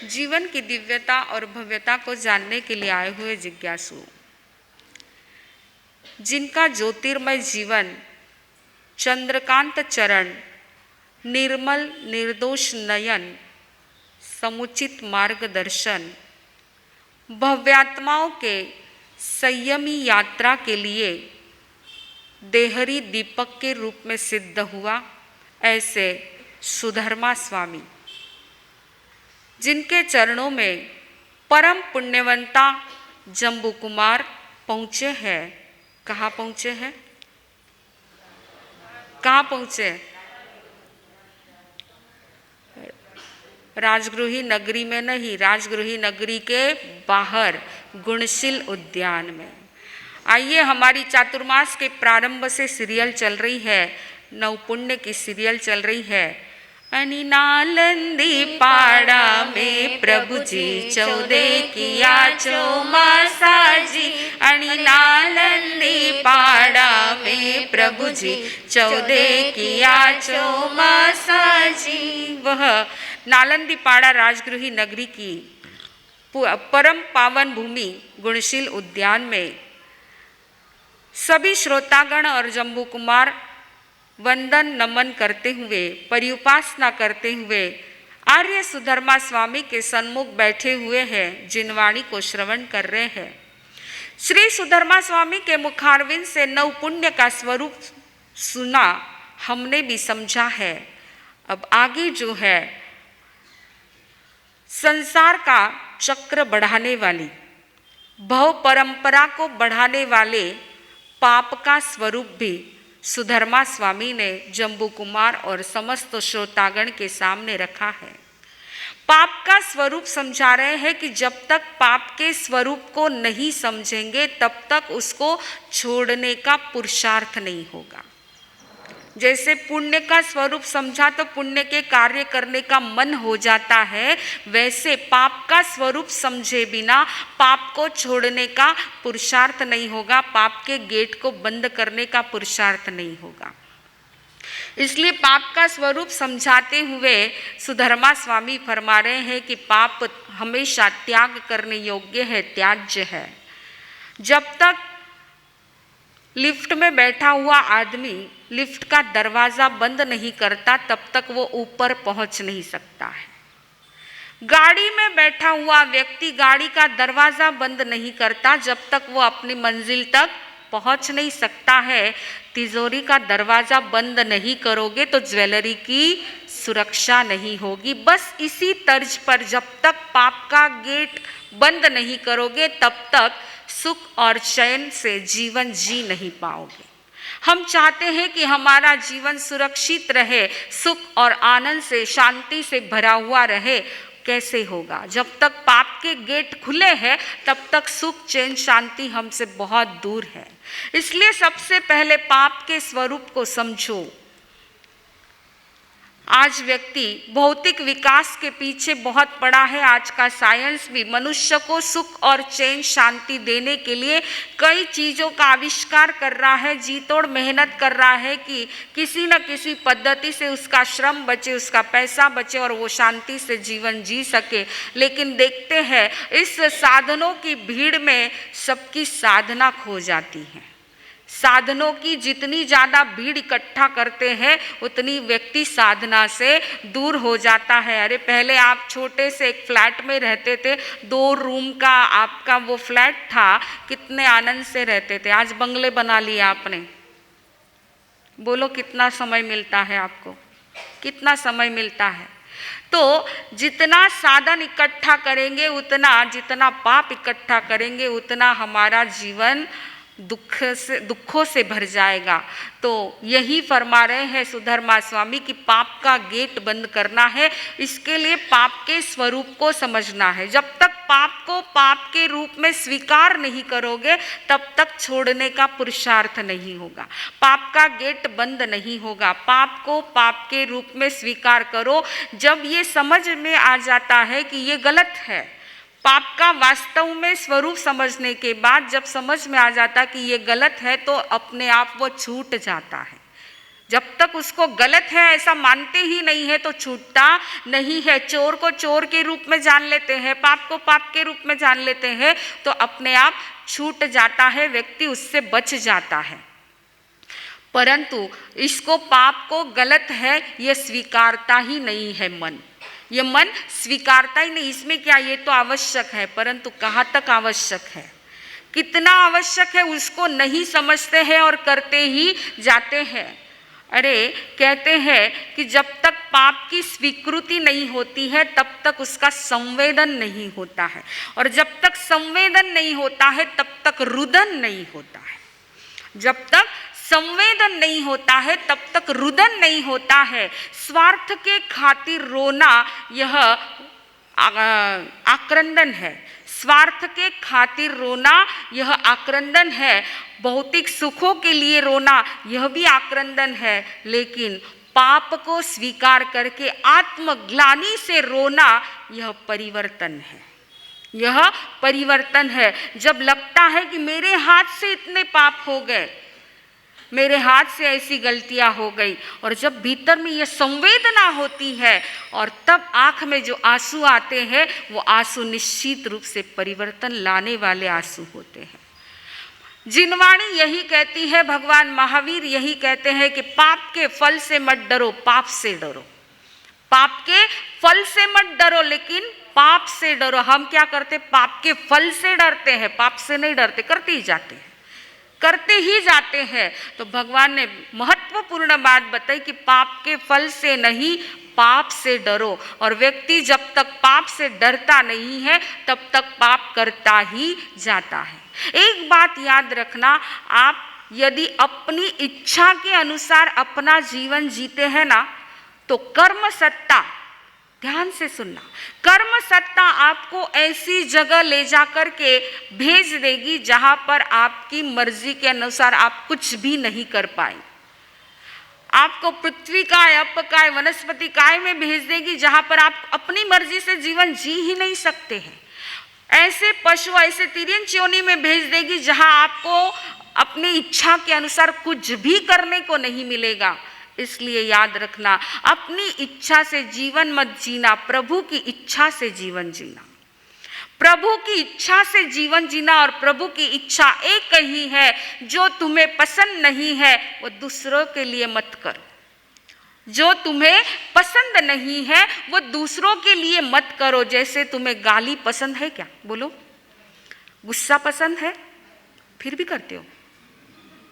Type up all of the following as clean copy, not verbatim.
जीवन की दिव्यता और भव्यता को जानने के लिए आए हुए जिज्ञासु, जिनका ज्योतिर्मय जीवन, चंद्रकांत चरण, निर्मल निर्दोष नयन, समुचित मार्गदर्शन, भव्यात्माओं के संयमी यात्रा के लिए देहरी दीपक के रूप में सिद्ध हुआ, ऐसे सुधर्मा स्वामी, जिनके चरणों में परम पुण्यवंता जम्बू कुमार पहुँचे हैं। कहाँ पहुँचे हैं? कहाँ पहुँचे? राजगृही नगरी में नहीं, राजगृही नगरी के बाहर गुणशील उद्यान में। आइए, हमारी चातुर्मास के प्रारंभ से सीरियल चल रही है, नवपुण्य की सीरियल चल रही है। अनि नालंदी पाड़ा में प्रभु जी 14 किया चौमासा जी। अनि नालंदी पाड़ा में प्रभु जी 14 किया चौमासा जी। वह नालंदी पाड़ा राजगृही नगरी की परम पावन भूमि गुणशील उद्यान में सभी श्रोतागण और जम्बू कुमार वंदन नमन करते हुए, परिउपासना करते हुए आर्य सुधर्मा स्वामी के सन्मुख बैठे हुए हैं, जिनवाणी को श्रवण कर रहे हैं। श्री सुधर्मा स्वामी के मुखारविंद से नवपुण्य का स्वरूप सुना, हमने भी समझा है। अब आगे जो है, संसार का चक्र बढ़ाने वाली, भव परंपरा को बढ़ाने वाले पाप का स्वरूप भी सुधर्मा स्वामी ने जम्बू कुमार और समस्त श्रोतागण के सामने रखा है। पाप का स्वरूप समझा रहे हैं कि जब तक पाप के स्वरूप को नहीं समझेंगे तब तक उसको छोड़ने का पुरुषार्थ नहीं होगा। जैसे पुण्य का स्वरूप समझा तो पुण्य के कार्य करने का मन हो जाता है, वैसे पाप का स्वरूप समझे बिना पाप को छोड़ने का पुरुषार्थ नहीं होगा, पाप के गेट को बंद करने का पुरुषार्थ नहीं होगा। इसलिए पाप का स्वरूप समझाते हुए सुधर्मा स्वामी फरमा रहे हैं कि पाप हमेशा त्याग करने योग्य है, त्याज्य है। जब तक लिफ्ट में बैठा हुआ आदमी लिफ्ट का दरवाज़ा बंद नहीं करता तब तक वो ऊपर पहुंच नहीं सकता है। गाड़ी में बैठा हुआ व्यक्ति गाड़ी का दरवाज़ा बंद नहीं करता जब तक वो अपनी मंजिल तक पहुंच नहीं सकता है। तिजोरी का दरवाज़ा बंद नहीं करोगे तो ज्वेलरी की सुरक्षा नहीं होगी। बस इसी तर्ज पर जब तक पाप का गेट बंद नहीं करोगे तब तक सुख और चैन से जीवन जी नहीं पाओगे। हम चाहते हैं कि हमारा जीवन सुरक्षित रहे, सुख और आनंद से, शांति से भरा हुआ रहे। कैसे होगा? जब तक पाप के गेट खुले हैं तब तक सुख, चैन, शांति हमसे बहुत दूर है। इसलिए सबसे पहले पाप के स्वरूप को समझो। आज व्यक्ति भौतिक विकास के पीछे बहुत पड़ा है। आज का साइंस भी मनुष्य को सुख और चैन, शांति देने के लिए कई चीज़ों का आविष्कार कर रहा है, जी तोड़ मेहनत कर रहा है कि किसी न किसी पद्धति से उसका श्रम बचे, उसका पैसा बचे और वो शांति से जीवन जी सके। लेकिन देखते हैं इस साधनों की भीड़ में सबकी साधना खो जाती है। साधनों की जितनी ज़्यादा भीड़ इकट्ठा करते हैं उतनी व्यक्ति साधना से दूर हो जाता है। अरे पहले आप छोटे से एक फ्लैट में रहते थे, 2 रूम का आपका वो फ्लैट था, कितने आनंद से रहते थे। आज बंगले बना लिए आपने। बोलो कितना समय मिलता है आपको? कितना समय मिलता है? तो जितना साधन इकट्ठा करेंगे उतना, जितना पाप इकट्ठा करेंगे उतना हमारा जीवन दुखों से भर जाएगा। तो यही फरमा रहे हैं सुधर्मा स्वामी कि पाप का गेट बंद करना है। इसके लिए पाप के स्वरूप को समझना है। जब तक पाप को पाप के रूप में स्वीकार नहीं करोगे तब तक छोड़ने का पुरुषार्थ नहीं होगा, पाप का गेट बंद नहीं होगा। पाप को पाप के रूप में स्वीकार करो। जब ये समझ में आ जाता है कि ये गलत है, पाप का वास्तव में स्वरूप समझने के बाद जब समझ में आ जाता कि ये गलत है तो अपने आप वो छूट जाता है। जब तक उसको गलत है ऐसा मानते ही नहीं है तो छूटता नहीं है। चोर को चोर के रूप में जान लेते हैं, पाप को पाप के रूप में जान लेते हैं तो अपने आप छूट जाता है, व्यक्ति उससे बच जाता है। परंतु इसको पाप को गलत है ये स्वीकारता ही नहीं है मन, ये मन स्वीकारता ही नहीं। इसमें क्या, ये तो आवश्यक है, परंतु कहाँ तक आवश्यक है, कितना आवश्यक है उसको नहीं समझते हैं और करते ही जाते हैं। अरे कहते हैं कि जब तक पाप की स्वीकृति नहीं होती है तब तक उसका संवेदन नहीं होता है, और जब तक संवेदन नहीं होता है तब तक रुदन नहीं होता है। जब तक संवेदन नहीं होता है तब तक रुदन नहीं होता है। स्वार्थ के खातिर रोना यह आक्रंदन है, स्वार्थ के खातिर रोना यह आक्रंदन है। भौतिक सुखों के लिए रोना यह भी आक्रंदन है, लेकिन पाप को स्वीकार करके आत्मग्लानि से रोना यह परिवर्तन है, यह परिवर्तन है। जब लगता है कि मेरे हाथ से इतने पाप हो गए, मेरे हाथ से ऐसी गलतियां हो गई, और जब भीतर में यह संवेदना होती है और तब आंख में जो आंसू आते हैं वो आंसू निश्चित रूप से परिवर्तन लाने वाले आंसू होते हैं। जिनवाणी यही कहती है, भगवान महावीर यही कहते हैं कि पाप के फल से मत डरो, पाप से डरो। पाप के फल से मत डरो लेकिन पाप से डरो। हम क्या करते, पाप के फल से डरते हैं, पाप से नहीं डरते, करते ही जाते हैं, करते ही जाते हैं। तो भगवान ने महत्वपूर्ण बात बताई कि पाप के फल से नहीं, पाप से डरो। और व्यक्ति जब तक पाप से डरता नहीं है तब तक पाप करता ही जाता है। एक बात याद रखना, आप यदि अपनी इच्छा के अनुसार अपना जीवन जीते हैं ना तो कर्म सत्ता, ध्यान से सुनना, कर्म सत्ता आपको ऐसी जगह ले जाकर के भेज देगी जहां पर आपकी मर्जी के अनुसार आप कुछ भी नहीं कर पाए। आपको पृथ्वी काय, अप काय, वनस्पति काय में भेज देगी जहां पर आप अपनी मर्जी से जीवन जी ही नहीं सकते हैं। ऐसे पशु, ऐसे तिर्यन योनि में भेज देगी जहां आपको अपनी इच्छा के अनुसार कुछ भी करने को नहीं मिलेगा। इसलिए याद रखना, अपनी इच्छा से जीवन मत जीना, प्रभु की इच्छा से जीवन जीना। प्रभु की इच्छा से जीवन जीना, और प्रभु की इच्छा एक ही है, जो तुम्हें पसंद नहीं है वो दूसरों के लिए मत करो। जो तुम्हें पसंद नहीं है वो दूसरों के लिए मत करो। जैसे तुम्हें गाली पसंद है क्या, बोलो, गुस्सा पसंद है फिर भी करते हो,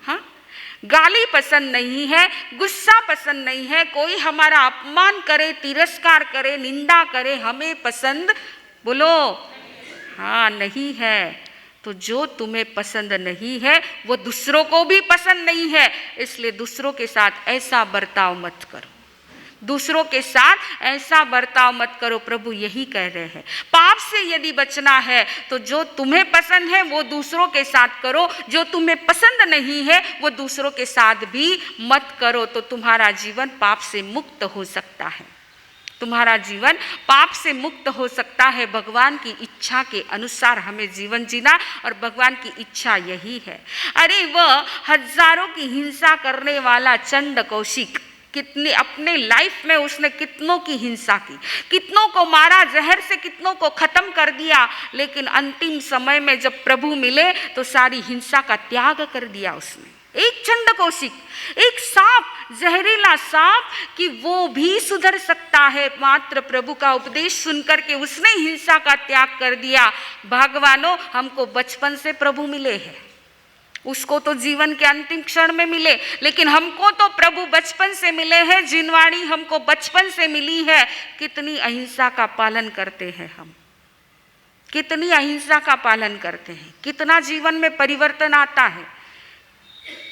हाँ, गाली पसंद नहीं है, गुस्सा पसंद नहीं है, कोई हमारा अपमान करे, तिरस्कार करे, निंदा करे, हमें पसंद, बोलो, हाँ, नहीं है। तो जो तुम्हें पसंद नहीं है वो दूसरों को भी पसंद नहीं है, इसलिए दूसरों के साथ ऐसा बर्ताव मत करो, दूसरों के साथ ऐसा बर्ताव मत करो। प्रभु यही कह रहे हैं, पाप से यदि बचना है तो जो तुम्हें पसंद है वो दूसरों के साथ करो, जो तुम्हें पसंद नहीं है वो दूसरों के साथ भी मत करो, तो तुम्हारा जीवन पाप से मुक्त हो सकता है, तुम्हारा जीवन पाप से मुक्त हो सकता है। भगवान की इच्छा के अनुसार हमें जीवन जीना, और भगवान की इच्छा यही है। अरे वह हजारों की हिंसा करने वाला चंड कौशिक, कितने अपने लाइफ में उसने कितनों की हिंसा की, कितनों को मारा, जहर से कितनों को खत्म कर दिया, लेकिन अंतिम समय में जब प्रभु मिले तो सारी हिंसा का त्याग कर दिया उसने। एक चंड कौशिक, एक सांप, जहरीला सांप, कि वो भी सुधर सकता है मात्र प्रभु का उपदेश सुनकर के उसने हिंसा का त्याग कर दिया। भगवानों, हमको बचपन से प्रभु मिले हैं, उसको तो जीवन के अंतिम क्षण में मिले, लेकिन हमको तो प्रभु बचपन से मिले हैं, जिनवाणी हमको बचपन से मिली है। कितनी अहिंसा का पालन करते हैं हम, कितनी अहिंसा का पालन करते हैं, कितना जीवन में परिवर्तन आता है,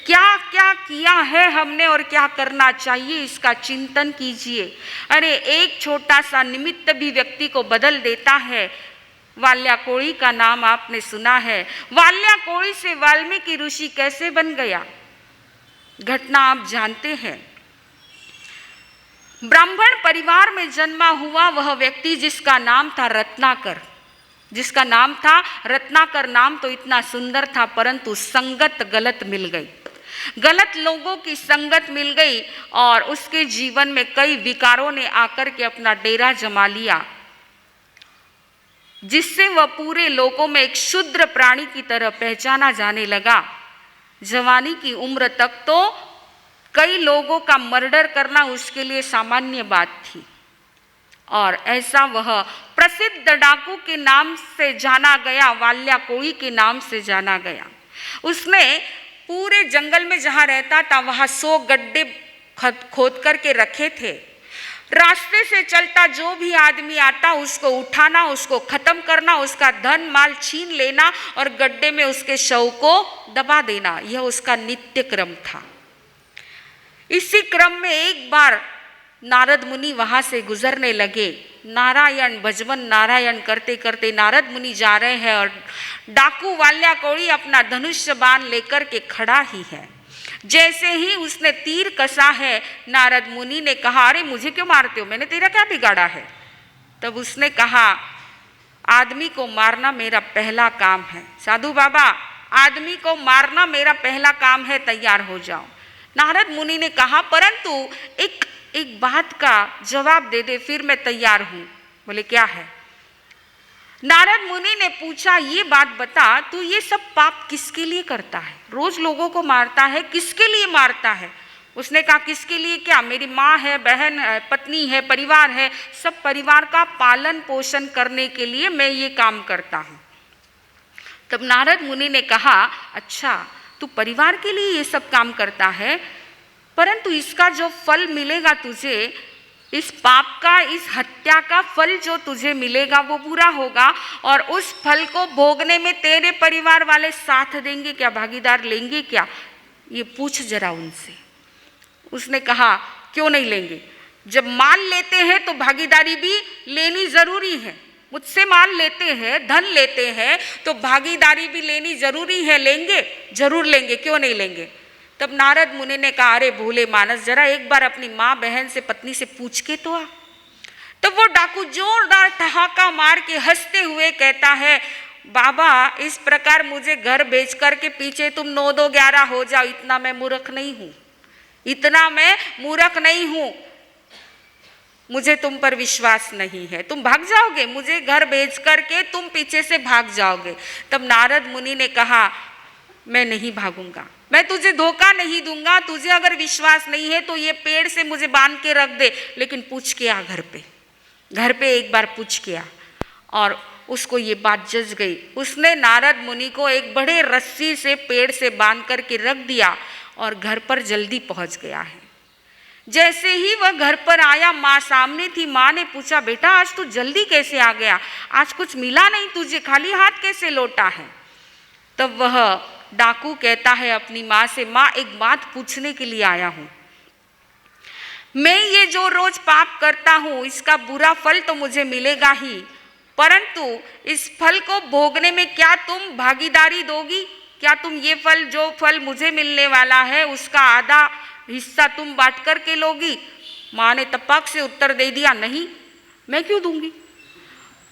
क्या क्या किया है हमने और क्या करना चाहिए, इसका चिंतन कीजिए। अरे एक छोटा सा निमित्त भी व्यक्ति को बदल देता है। वाल्याकोड़ी का नाम आपने सुना है। वाल्याकोड़ी से वाल्मीकि ऋषि कैसे बन गया, घटना आप जानते हैं। ब्राह्मण परिवार में जन्मा हुआ वह व्यक्ति जिसका नाम था रत्नाकर, जिसका नाम था रत्नाकर। नाम तो इतना सुंदर था, परंतु संगत गलत मिल गई। गलत लोगों की संगत मिल गई और उसके जीवन में कई विकारों ने आकर के अपना डेरा जमा लिया, जिससे वह पूरे लोगों में एक क्षुद्र प्राणी की तरह पहचाना जाने लगा। जवानी की उम्र तक तो कई लोगों का मर्डर करना उसके लिए सामान्य बात थी और ऐसा वह प्रसिद्ध डाकू के नाम से जाना गया, वाल्या कोई के नाम से जाना गया। उसने पूरे जंगल में जहाँ रहता था वहाँ 100 गड्ढे खोद करके रखे थे। रास्ते से चलता जो भी आदमी आता उसको उठाना, उसको खत्म करना, उसका धन माल छीन लेना और गड्ढे में उसके शव को दबा देना, यह उसका नित्य क्रम था। इसी क्रम में एक बार नारद मुनि वहां से गुजरने लगे। नारायण भजवन नारायण करते करते नारद मुनि जा रहे हैं और डाकू वाल्या कौड़ी अपना धनुष्य बाण लेकर के खड़ा ही है। जैसे ही उसने तीर कसा है, नारद मुनि ने कहा, अरे मुझे क्यों मारते हो, मैंने तेरा क्या बिगाड़ा है। तब उसने कहा, आदमी को मारना मेरा पहला काम है। साधु बाबा, आदमी को मारना मेरा पहला काम है, तैयार हो जाओ। नारद मुनि ने कहा, परंतु एक बात का जवाब दे दे, फिर मैं तैयार हूं। बोले क्या है? नारद मुनि ने पूछा, ये बात बता, तू ये सब पाप किसके लिए करता है? रोज लोगों को मारता है, किसके लिए मारता है? उसने कहा, किसके लिए क्या, मेरी माँ है, बहन है, पत्नी है, परिवार है, सब परिवार का पालन पोषण करने के लिए मैं ये काम करता हूँ। तब नारद मुनि ने कहा, अच्छा तू परिवार के लिए ये सब काम करता है, परंतु इसका जो फल मिलेगा तुझे, इस पाप का, इस हत्या का फल जो तुझे मिलेगा वो बुरा होगा और उस फल को भोगने में तेरे परिवार वाले साथ देंगे क्या, भागीदार लेंगे क्या? ये पूछ जरा उनसे। उसने कहा, क्यों नहीं लेंगे, जब माल लेते हैं तो भागीदारी भी लेनी जरूरी है। मुझसे माल लेते हैं, धन लेते हैं, तो भागीदारी भी लेनी जरूरी है। लेंगे, जरूर लेंगे, क्यों नहीं लेंगे। तब नारद मुनि ने कहा, अरे भोले मानस, जरा एक बार अपनी माँ बहन से, पत्नी से पूछ के तो आ। तब वो डाकू जोरदार ठहाका मार के हंसते हुए कहता है, बाबा इस प्रकार मुझे घर बेच कर के पीछे तुम 9-2-11 हो जाओ, इतना मैं मूर्ख नहीं हूँ, इतना मैं मूर्ख नहीं हूँ, मुझे तुम पर विश्वास नहीं है, तुम भाग जाओगे, मुझे घर बेच करके तुम पीछे से भाग जाओगे। तब नारद मुनि ने कहा, मैं नहीं भागूंगा, मैं तुझे धोखा नहीं दूंगा, तुझे अगर विश्वास नहीं है तो ये पेड़ से मुझे बांध के रख दे, लेकिन पूछ के आ घर पे एक बार पूछ के आ। और उसको ये बात जज गई। उसने नारद मुनि को एक बड़े रस्सी से पेड़ से बांध करके रख दिया और घर पर जल्दी पहुंच गया है। जैसे ही वह घर पर आया, माँ सामने थी। माँ ने पूछा, बेटा आज तू जल्दी कैसे आ गया, आज कुछ मिला नहीं तुझे, खाली हाथ कैसे लौटा है? तब वह डाकू कहता है अपनी माँ से, माँ एक बात पूछने के लिए आया हूँ, मैं ये जो रोज पाप करता हूँ इसका बुरा फल तो मुझे मिलेगा ही, परंतु इस फल को भोगने में क्या तुम भागीदारी दोगी? क्या तुम ये फल, जो फल मुझे मिलने वाला है उसका आधा हिस्सा तुम बांट करके लोगी? माँ ने तपक से उत्तर दे दिया, नहीं, मैं क्यों दूंगी,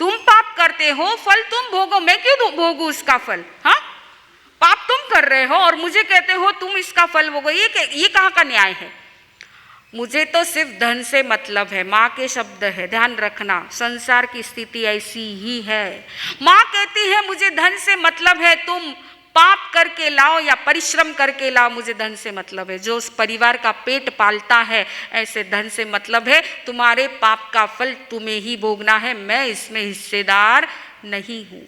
तुम पाप करते हो, फल तुम भोगो, मैं क्यों भोगू उसका फल? हाँ, पाप तुम कर रहे हो और मुझे कहते हो तुम इसका फल भोगो, ये कहाँ का न्याय है? मुझे तो सिर्फ धन से मतलब है। माँ के शब्द है, ध्यान रखना, संसार की स्थिति ऐसी ही है। माँ कहती है मुझे धन से मतलब है, तुम पाप करके लाओ या परिश्रम करके लाओ, मुझे धन से मतलब है। जो उस परिवार का पेट पालता है, ऐसे धन से मतलब है। तुम्हारे पाप का फल तुम्हें ही भोगना है, मैं इसमें हिस्सेदार नहीं हूँ।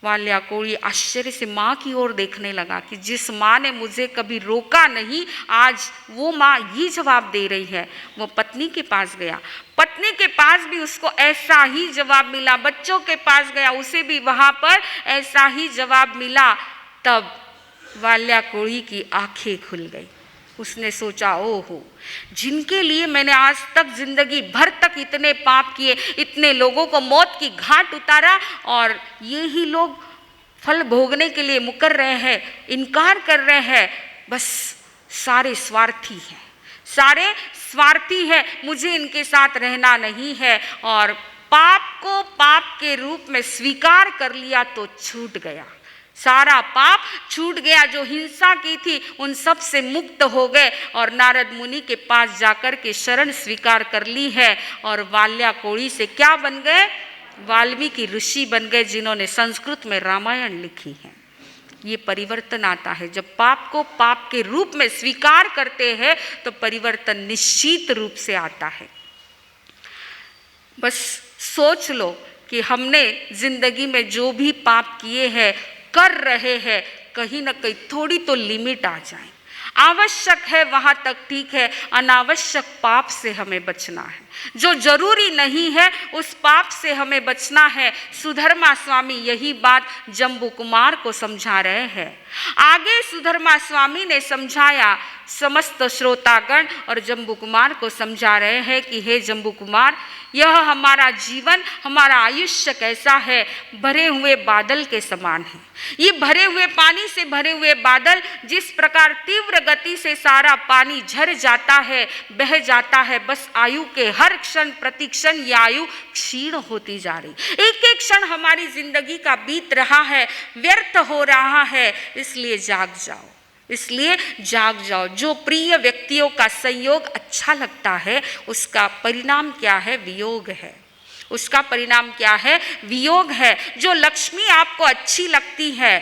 वाल्या कोई आश्चर्य से माँ की ओर देखने लगा कि जिस माँ ने मुझे कभी रोका नहीं, आज वो माँ ये जवाब दे रही है। वो पत्नी के पास गया, पत्नी के पास भी उसको ऐसा ही जवाब मिला। बच्चों के पास गया, उसे भी वहाँ पर ऐसा ही जवाब मिला। तब वाल्या कोई की आंखें खुल गई। उसने सोचा, ओहो, जिनके लिए मैंने आज तक जिंदगी भर तक इतने पाप किए, इतने लोगों को मौत की घाट उतारा, और ये ही लोग फल भोगने के लिए मुकर रहे हैं, इनकार कर रहे हैं। बस सारे स्वार्थी हैं, सारे स्वार्थी है, मुझे इनके साथ रहना नहीं है। और पाप को पाप के रूप में स्वीकार कर लिया तो छूट गया। सारा पाप छूट गया, जो हिंसा की थी उन सब से मुक्त हो गए और नारद मुनि के पास जाकर के शरण स्वीकार कर ली है और वाल्या कोड़ी से क्या बन गए? वाल्मीकि ऋषि बन गए, जिन्होंने संस्कृत में रामायण लिखी है। ये परिवर्तन आता है जब पाप को पाप के रूप में स्वीकार करते हैं, तो परिवर्तन निश्चित रूप से आता है। बस सोच लो कि हमने जिंदगी में जो भी पाप किए हैं, कर रहे हैं, कहीं ना कहीं थोड़ी तो लिमिट आ जाए। आवश्यक है वहाँ तक ठीक है, अनावश्यक पाप से हमें बचना है। जो जरूरी नहीं है उस पाप से हमें बचना है। सुधर्मा स्वामी यही बात जम्बू कुमार को समझा रहे हैं। आगे सुधर्मा स्वामी ने समझाया, समस्त श्रोतागण और जम्बू कुमार को समझा रहे हैं कि हे जम्बू कुमार, यह हमारा जीवन, हमारा आयुष्य कैसा है? भरे हुए बादल के समान है। ये भरे हुए पानी से भरे हुए बादल जिस प्रकार तीव्र गति से सारा पानी झर जाता है, बह जाता है, बस आयु के हर क्षण प्रति क्षण यह आयु क्षीण होती जा रही। एक एक क्षण हमारी जिंदगी का बीत रहा है, व्यर्थ हो रहा है। इसलिए जाग जाओ, इसलिए जाग जाओ। जो प्रिय व्यक्तियों का संयोग अच्छा लगता है, उसका परिणाम क्या है? वियोग है। उसका परिणाम क्या है? वियोग है। जो लक्ष्मी आपको अच्छी लगती है,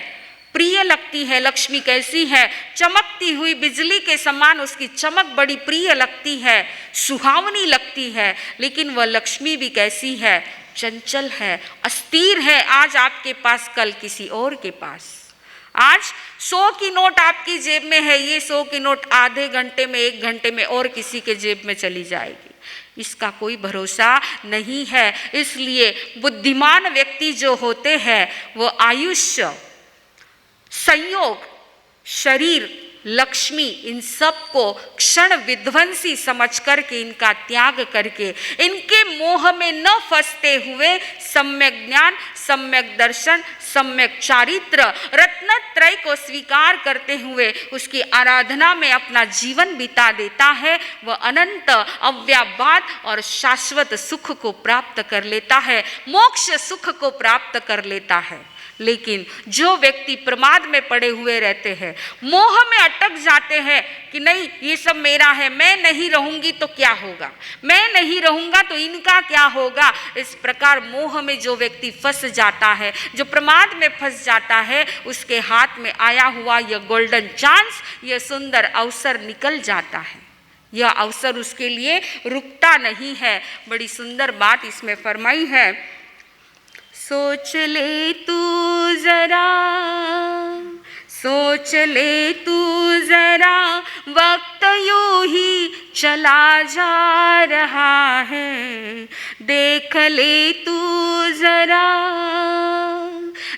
प्रिय लगती है, लक्ष्मी कैसी है? चमकती हुई बिजली के समान उसकी चमक बड़ी प्रिय लगती है, सुहावनी लगती है। लेकिन वह लक्ष्मी भी कैसी है? चंचल है, अस्थिर है। आज आपके पास, कल किसी और के पास। आज 100 की नोट आपकी जेब में है, ये 100 की नोट आधे घंटे में, 1 घंटे में और किसी के जेब में चली जाएगी। इसका कोई भरोसा नहीं है। इसलिए बुद्धिमान व्यक्ति जो होते हैं, वो आयुष्य, संयोग, शरीर, लक्ष्मी, इन सब को क्षण विध्वंसी समझ करके, इनका त्याग करके, इनके मोह में न फंसते हुए सम्यक ज्ञान, सम्यक दर्शन, सम्यक चारित्र, रत्नत्रय को स्वीकार करते हुए उसकी आराधना में अपना जीवन बिता देता है। वह अनंत, अव्याबाद और शाश्वत सुख को प्राप्त कर लेता है, मोक्ष सुख को प्राप्त कर लेता है। लेकिन जो व्यक्ति प्रमाद में पड़े हुए रहते हैं, मोह में अटक जाते हैं कि नहीं ये सब मेरा है, मैं नहीं रहूंगी तो क्या होगा, मैं नहीं रहूंगा तो इनका क्या होगा, इस प्रकार मोह में जो व्यक्ति फंस जाता है, जो प्रमाद में फंस जाता है, उसके हाथ में आया हुआ यह गोल्डन चांस, यह सुंदर अवसर निकल जाता है। यह अवसर उसके लिए रुकता नहीं है। बड़ी सुंदर बात इसमें फरमाई है, सोच ले तू जरा, सोच ले तू जरा, वक्त यूं ही चला जा रहा है। देख ले तू जरा,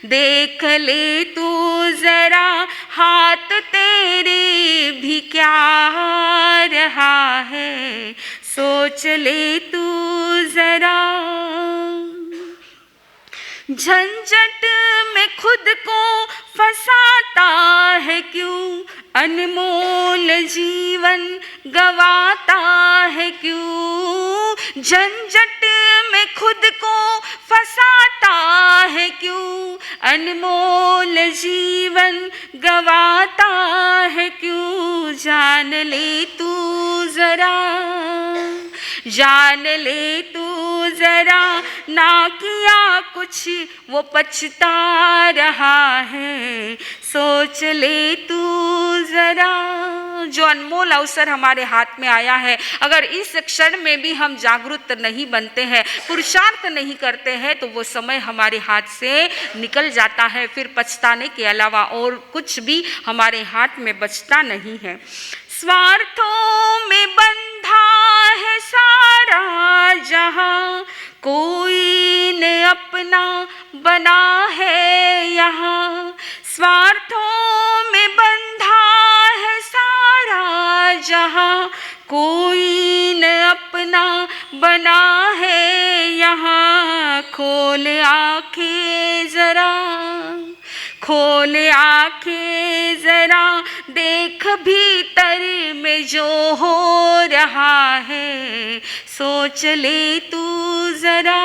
देख ले तू जरा, हाथ तेरे भी क्या रहा है। सोच ले तू जरा, झंझट में खुद को फंसाता है क्यों, अनमोल जीवन गवाता है क्यों। झंझट में खुद को फंसाता है क्यों, अनमोल जीवन गवाता है क्यों। जान ले तू जरा, जान ले तू जरा, ना किया कुछ वो पछता रहा है। सोच ले तू जरा, जो अनमोल अवसर हमारे हाथ में आया है, अगर इस क्षण में भी हम जागरूक नहीं बनते हैं, पुरुषार्थ नहीं करते हैं, तो वो समय हमारे हाथ से निकल जाता है। फिर पछताने के अलावा और कुछ भी हमारे हाथ में बचता नहीं है। स्वार्थों में बंधा है सारा जहां, कोई ने अपना बना है यहाँ। स्वार्थों में बंधा है सारा जहां, कोई ने अपना बना है यहाँ। खोल आंखें जरा, खोल आंखें जरा, देख भीतर में जो हो रहा है। सोच ले तू जरा।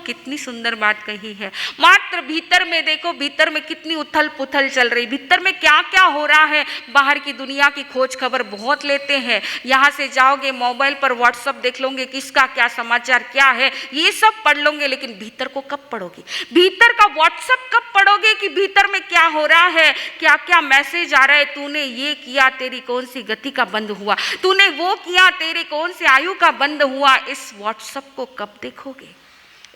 कितनी सुंदर बात कही है। मात्र भीतर में देखो, भीतर में कितनी उथल पुथल चल रही, भीतर में क्या क्या हो रहा है। बाहर की दुनिया की खोज खबर बहुत लेते हैं, यहाँ से जाओगे मोबाइल पर व्हाट्सअप देख लोगे, किसका क्या समाचार क्या है, ये सब पढ़ लोगे, लेकिन भीतर को कब पढ़ोगे? भीतर का व्हाट्सअप कब पढ़ोगे कि भीतर में क्या हो रहा है, क्या क्या मैसेज आ रहा है। तूने ये किया, तेरी कौन सी गति का बंद हुआ, तूने वो किया, तेरे कौन से आयु का बंद हुआ। इस व्हाट्सएप को कब देखोगे?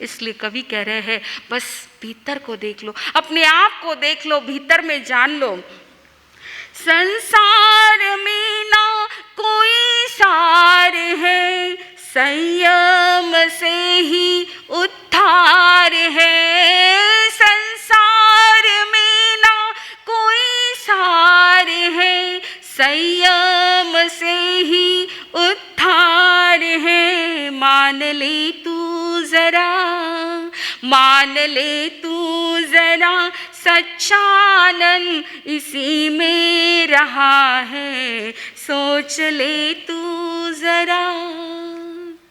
इसलिए कवि कह रहे हैं बस भीतर को देख लो, अपने आप को देख लो, भीतर में जान लो। संसार में ना कोई सार है, संयम से ही उद्धार है। संसार में ना कोई सार है, संयम से ही उद्धार है। मान ले तू जरा, मान ले तू जरा, सच्चानंद इसी में रहा है। सोच ले तू जरा।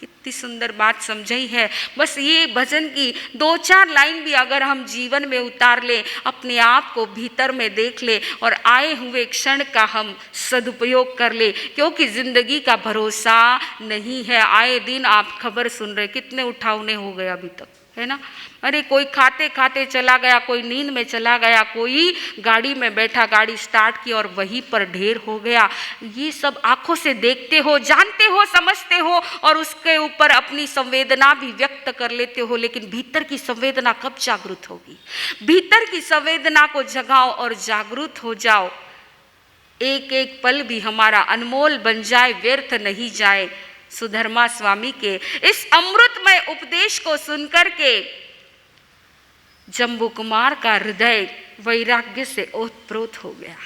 कितनी सुंदर बात समझाई है। बस ये भजन की 2-4 लाइन भी अगर हम जीवन में उतार ले, अपने आप को भीतर में देख ले और आए हुए क्षण का हम सदुपयोग कर ले, क्योंकि जिंदगी का भरोसा नहीं है। आए दिन आप खबर सुन रहे, कितने उठावने हो गए अभी तक, है ना। अरे कोई खाते खाते चला गया, कोई नींद में चला गया, कोई गाड़ी में बैठा, गाड़ी स्टार्ट की और वहीं पर ढेर हो गया। ये सब आंखों से देखते हो, जानते हो, समझते हो और उसके ऊपर अपनी संवेदना भी व्यक्त कर लेते हो, लेकिन भीतर की संवेदना कब जागृत होगी? भीतर की संवेदना को जगाओ और जागृत हो जाओ। एक एक पल भी हमारा अनमोल बन जाए, व्यर्थ नहीं जाए। सुधर्मा स्वामी के इस अमृतमय उपदेश को सुनकर के जम्बू कुमार का हृदय वैराग्य से ओतप्रोत हो गया,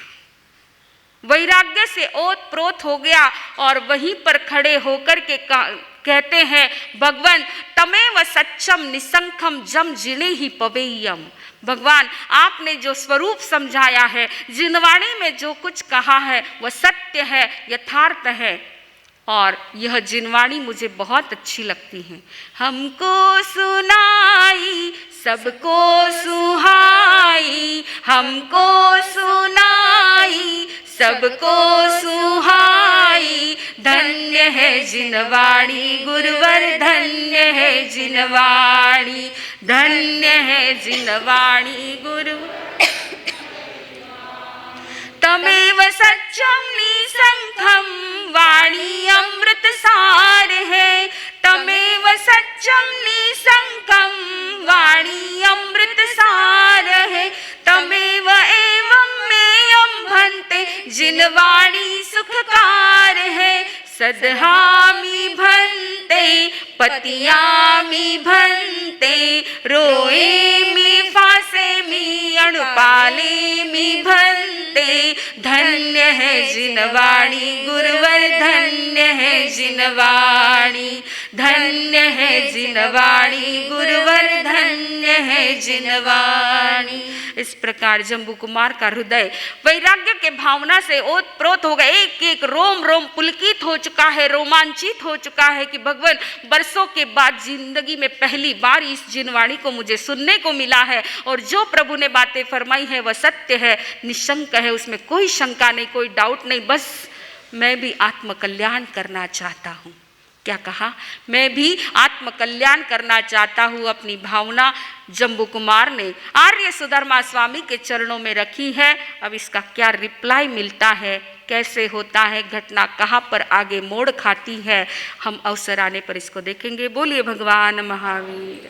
वैराग्य से ओतप्रोत हो गया और वहीं पर खड़े होकर के कहते हैं, भगवान तमेव सच्चम निसंखम जम जिने ही पवेयम। भगवान आपने जो स्वरूप समझाया है, जिनवाणी में जो कुछ कहा है वह सत्य है, यथार्थ है और यह जिनवाणी मुझे बहुत अच्छी लगती है। हमको सुनाई सबको सुहाई, हमको सुनाई सबको सुहाई। धन्य है जिनवाणी गुरुवर, धन्य है जिनवाणी, धन्य है जिनवाणी गुरु। तमेव सच्चम निसंखम वाणी अमृत सार है। तमेव सच्चम निसंखम वाणी अमृत सार है। तमेव एवं मेयं भन्ते जिनवाणी सुखकार है। सदहामि भन्ते पतियामि भन्ते, रोएमि फासेमि अणुपालेमि भन्ते। धन्य है जिनवाणी गुरुवर, धन्य है जिनवाणी, धन्य है जिनवाणी गुरुवर, धन्य है जिनवाणी। इस प्रकार जम्बू कुमार का हृदय वैराग्य के भावना से ओतप्रोत हो गए। एक एक रोम रोम पुलकित हो चुका है, रोमांचित हो चुका है कि भगवान बरसों के बाद जिंदगी में पहली बार इस जिनवाणी को मुझे सुनने को मिला है और जो प्रभु ने बातें फरमाई है वह सत्य है, निशंक है, उसमें कोई शंका नहीं, कोई डाउट नहीं। बस मैं भी आत्मकल्याण करना चाहता हूँ। क्या कहा? मैं भी आत्मकल्याण करना चाहता हूँ। अपनी भावना जम्बू कुमार ने आर्य सुधर्मा स्वामी के चरणों में रखी है। अब इसका क्या रिप्लाई मिलता है, कैसे होता है, घटना कहाँ पर आगे मोड़ खाती है, हम अवसर आने पर इसको देखेंगे। बोलिए भगवान महावीर।